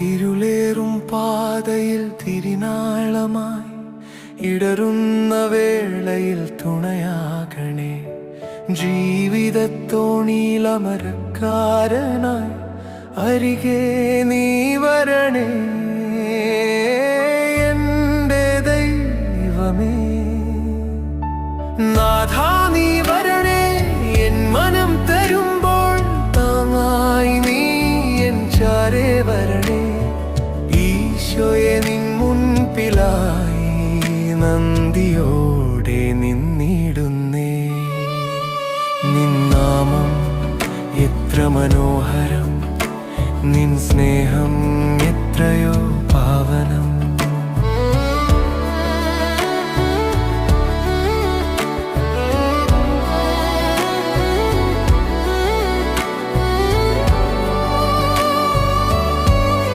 ഇരുളേറും പാതയിൽ തിരിനാളമായി ഇടറുന്ന വേളയിൽ തുണയാകണേ. ജീവിതത്തോണിയിലമരക്കാരനായി അരികെ നീ വരണേ. എന്റെ ദൈവമേ, നാഥാ നീ വരണേ. എൻ മനം തരുമ്പോൾ താങ്ങായി നീ എൻ ചാരേ വരണേ. ഈശോയെ നിൻ മുൻപിലായി നന്ദിയോടെ നിന്നിടുന്നേ. നിൻ നാമം എത്ര മനോഹരം, നിൻ സ്നേഹം